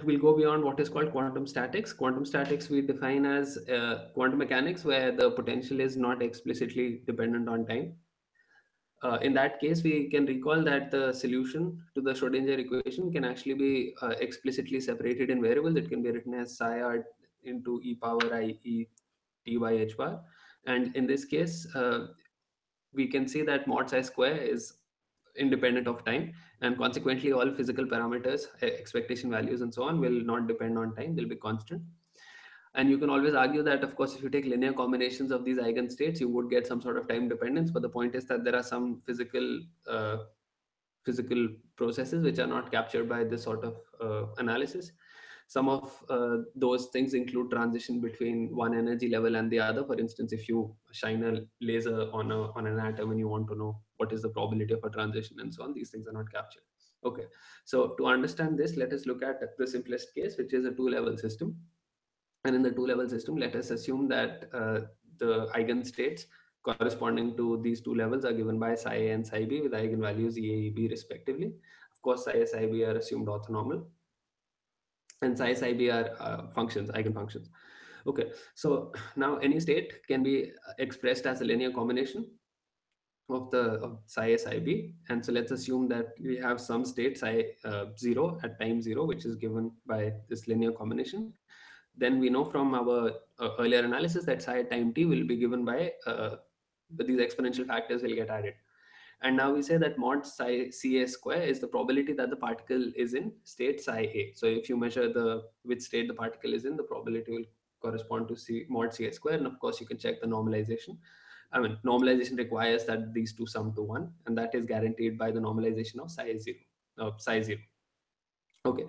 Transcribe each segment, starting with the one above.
we'll go beyond what is called quantum statics. Quantum statics we define as quantum mechanics where the potential is not explicitly dependent on time. In that case, we can recall that the solution to the Schrodinger equation can actually be explicitly separated in variables. It can be written as psi r into e power I e t by h bar. And in this case, we can see that mod psi square is independent of time, and consequently all physical parameters, expectation values and so on, will not depend on time. They'll be constant. And you can always argue that, of course, if you take linear combinations of these eigenstates, you would get some sort of time dependence. But the point is that there are some uh, physical processes which are not captured by this sort of analysis. Some of those things include transition between one energy level and the other. For instance, if you shine a laser on an atom and you want to know what is the probability of a transition and so on, these things are not captured. Okay, so to understand this, let us look at the simplest case, which is a two-level system. And in the two-level system, let us assume that the eigenstates corresponding to these two levels are given by psi a and psi b with eigenvalues e a, e b respectively. Of course, psi a, psi b are assumed orthonormal, and psi a, psi b are functions, eigenfunctions. Okay, so now any state can be expressed as a linear combination of psi a, psi b. And so let's assume that we have some state psi 0 at time 0, which is given by this linear combination. Then we know from our earlier analysis that psi at time t will be given by these exponential factors will get added. And now we say that mod psi ca square is the probability that the particle is in state psi a. So if you measure the which state the particle is in, the probability will correspond to c mod ca square. And of course, you can check the normalization. I mean, normalization requires that these two sum to 1, and that is guaranteed by the normalization of psi 0, psi 0. Okay,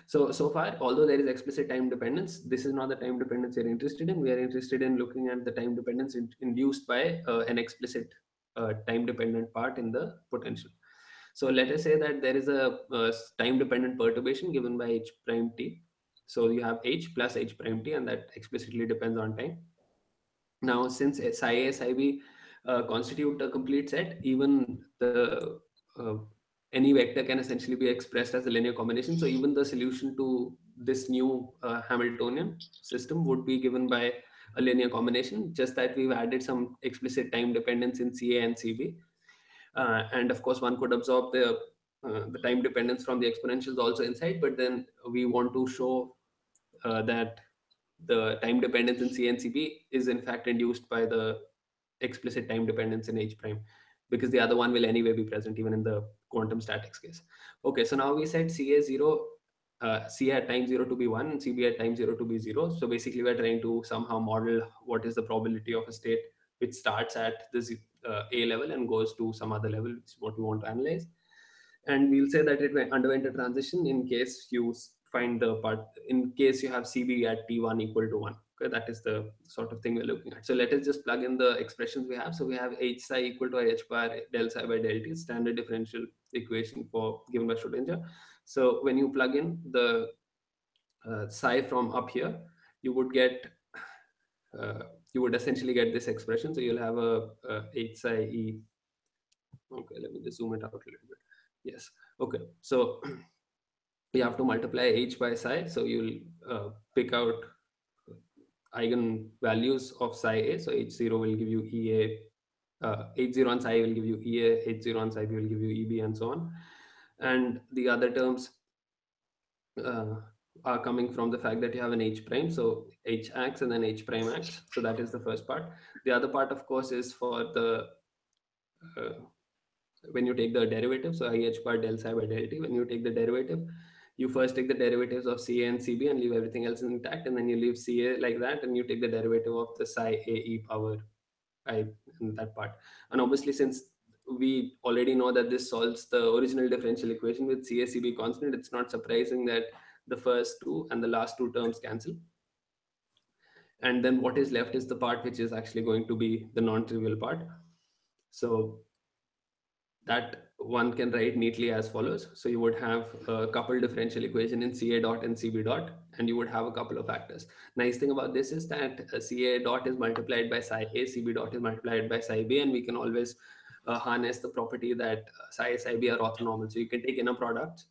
so far, although there is explicit time dependence, this is not the time dependence we're interested in. We are interested in looking at the time dependence induced by an explicit time dependent part in the potential. So let us say that there is a time dependent perturbation given by h prime t. So you have h plus h prime t, and that explicitly depends on time. Now, since psi a, psi b constitute a complete set, even the any vector can essentially be expressed as a linear combination. So even the solution to this new Hamiltonian system would be given by a linear combination, just that we've added some explicit time dependence in Ca and Cb. And of course, one could absorb the time dependence from the exponentials also inside, but then we want to show that the time dependence in C and CB is in fact induced by the explicit time dependence in H prime, because the other one will anyway be present even in the quantum statics case. Okay, so now we set CA0, C at time 0 to be 1 and CB at time 0 to be 0. So basically we're trying to somehow model what is the probability of a state which starts at the A level and goes to some other level, which is what we want to analyze. And we'll say that it underwent a transition in case you find the part, in case you have CB at T1 equal to 1. Okay, that is the sort of thing we're looking at. So let us just plug in the expressions we have. So we have H psi equal to H bar del psi by del t, standard differential equation for given by Schrodinger. So when you plug in the psi from up here, you would get uh, you would essentially get this expression. So you'll have a H psi e. Okay, let me just zoom it out a little bit. Yes. Okay. So you have to multiply h by psi. So you'll pick out eigen values of psi a. So h0 will give you ea, h0 on psi will give you ea, h0 on psi b will give you eb, and so on. And the other terms uh, are coming from the fact that you have an h prime. So h acts and then h prime acts. So that is the first part. The other part, of course, is for the uh, when you take the derivative, so I h bar del psi by del t, when you take the derivative, you first take the derivatives of CA and CB and leave everything else intact, and then you leave CA like that, and you take the derivative of the psi A e power I in that part. And obviously, since we already know that this solves the original differential equation with CA CB constant, it's not surprising that the first two and the last two terms cancel. And then what is left is the part which is actually going to be the non-trivial part. So that one can write neatly as follows. So you would have a coupled differential equation in CA dot and CB dot, and you would have a couple of factors. Nice thing about this is that CA dot is multiplied by psi A, CB dot is multiplied by psi B, and we can always harness the property that psi A, psi B are orthonormal. So you can take inner products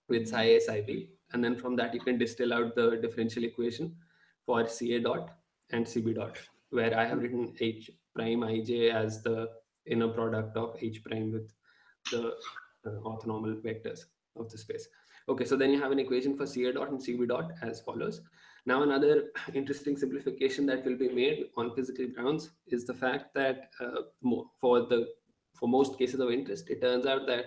with psi A, psi B, and then from that you can distill out the differential equation for Ca dot and Cb dot, where I have written H prime Ij as the inner product of H prime with the orthonormal vectors of the space. Okay, so then you have an equation for Ca dot and Cb dot as follows. Now, another interesting simplification that will be made on physical grounds is the fact that for most cases of interest, it turns out that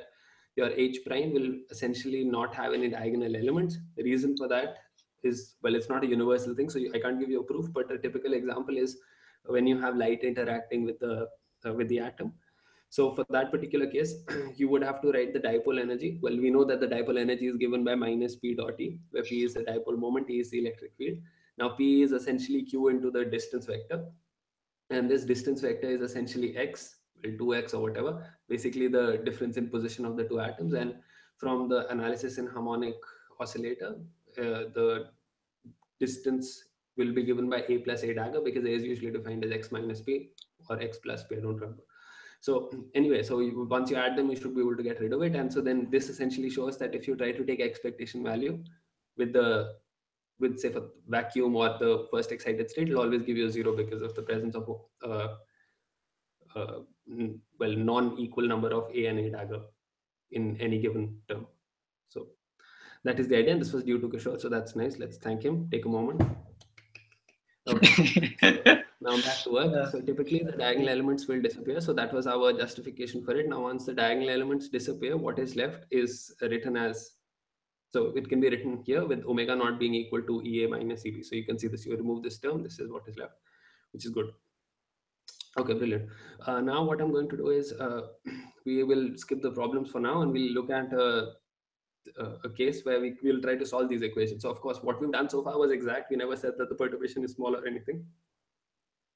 your H prime will essentially not have any diagonal elements. The reason for that is, well, it's not a universal thing, so I can't give you a proof, but a typical example is when you have light interacting with the atom. So for that particular case, you would have to write the dipole energy. Well, we know that the dipole energy is given by minus P dot E, where P is the dipole moment, E is the electric field. Now P is essentially Q into the distance vector, and this distance vector is essentially X, well, 2X or whatever, basically the difference in position of the two atoms. And from the analysis in harmonic oscillator, the distance will be given by A plus A dagger, because A is usually defined as X minus P or X plus P, I don't remember. So anyway, so once you add them, you should be able to get rid of it. And so then this essentially shows that if you try to take expectation value with say for vacuum or the first excited state, it'll always give you a zero because of the presence of well, non-equal number of A and A dagger in any given term. So that is the idea, and this was due to Kishore, so that's nice. Let's thank him. Take a moment. Okay, so now I'm back to work. So typically the diagonal elements will disappear. So that was our justification for it. Now once the diagonal elements disappear, what is left is written as, so it can be written here with omega naught being equal to Ea minus Eb. So you can see this, you remove this term, this is what is left, which is good. Okay, brilliant. Now what I'm going to do is we will skip the problems for now, and we'll look at a case where we will try to solve these equations. So of course, what we've done so far was exact. We never said that the perturbation is small or anything.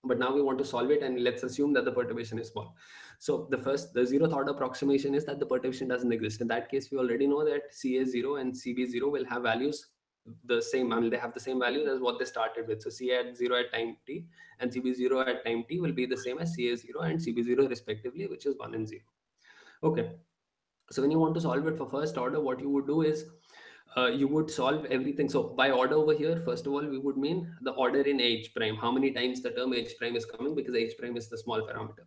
But now we want to solve it, and let's assume that the perturbation is small. So the zeroth order approximation is that the perturbation doesn't exist. In that case, we already know that Ca0 and Cb0 will have values the same. I mean, they have the same values as what they started with. So Ca at 0 at time t and Cb0 at time t will be the same as Ca0 and Cb0 respectively, which is 1 and 0. Okay. So when you want to solve it for first order, what you would do is you would solve everything. So by order over here, first of all, we would mean the order in H prime, how many times the term H prime is coming, because H prime is the small parameter.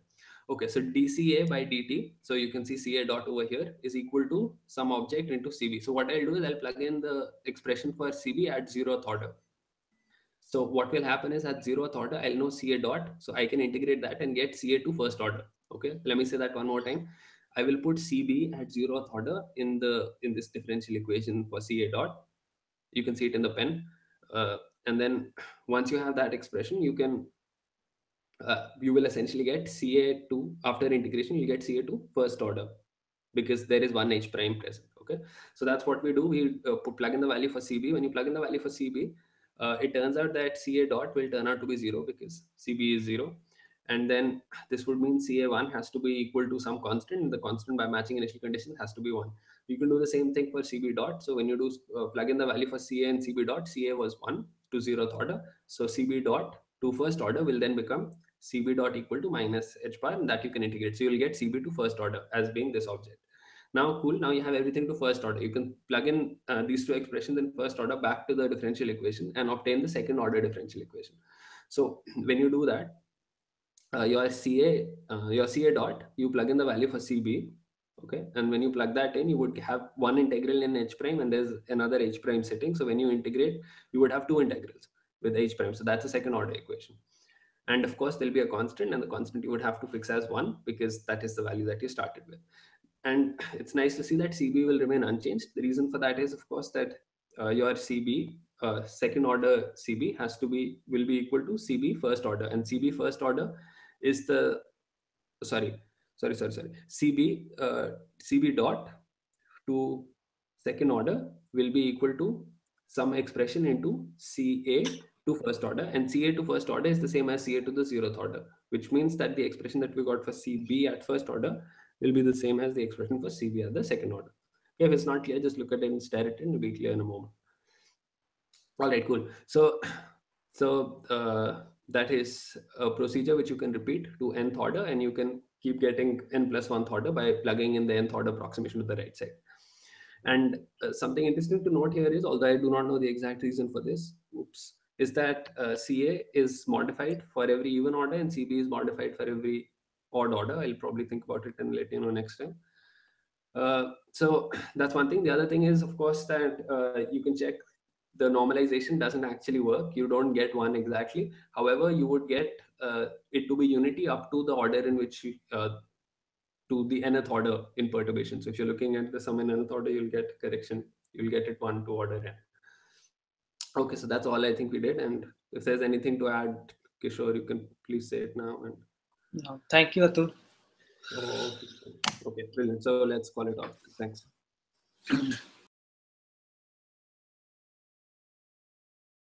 Okay, so dCA by dt, so you can see Ca dot over here is equal to some object into Cb. So what I'll do is I'll plug in the expression for Cb at 0th order. So what will happen is at 0th order, I'll know Ca dot, so I can integrate that and get Ca to first order. Okay, let me say that one more time. I will put Cb at 0th order in this differential equation for Ca dot. You can see it in the pen. And then once you have that expression, you will essentially get Ca2, after integration, you get Ca2 first order, because there is one H prime present. Okay, so that's what we do. We plug in the value for Cb. When you plug in the value for Cb, it turns out that Ca dot will turn out to be 0 because Cb is 0. And then this would mean Ca1 has to be equal to some constant, and the constant by matching initial conditions has to be 1. You can do the same thing for Cb dot. So when you do plug in the value for Ca and Cb dot, Ca was 1 to 0th order. So Cb dot to first order will then become Cb dot equal to minus H bar, and that you can integrate. So you'll get Cb to first order as being this object. Now, cool. Now you have everything to first order. You can plug in these two expressions in first order back to the differential equation and obtain the second order differential equation. So when you do that, your Ca dot, you plug in the value for Cb. Okay, and when you plug that in, you would have one integral in H prime, and there's another H prime sitting. So when you integrate, you would have two integrals with H prime. So that's a second order equation. And of course, there'll be a constant, and the constant you would have to fix as 1, because that is the value that you started with. And it's nice to see that Cb will remain unchanged. The reason for that is, of course, that your Cb, second order Cb will be equal to Cb first order, and Cb first order is the Cb dot to second order will be equal to some expression into Ca to first order, and Ca to first order is the same as Ca to the 0th order, which means that the expression that we got for Cb at first order will be the same as the expression for Cb at the second order. If it's not clear, just look at it and stare at it, and it'll be clear in a moment. All right, cool. So that is a procedure which you can repeat to nth order, and you can keep getting n plus 1th order by plugging in the nth order approximation to the right side. And something interesting to note here is, although I do not know the exact reason for this, oops, is that CA is modified for every even order and CB is modified for every odd order. I'll probably think about it and let you know next time. So that's one thing. The other thing is, of course, that you can check the normalization doesn't actually work. You don't get one exactly. However, you would get it to be unity up to the order in which to the nth order in perturbation. So if you're looking at the sum in nth order, you'll get correction. You'll get it one to order n. Okay, so that's all I think we did. And if there's anything to add, Kishore, you can please say it now. And No, thank you, Atul. oh, okay, brilliant. So let's call it off. Thanks.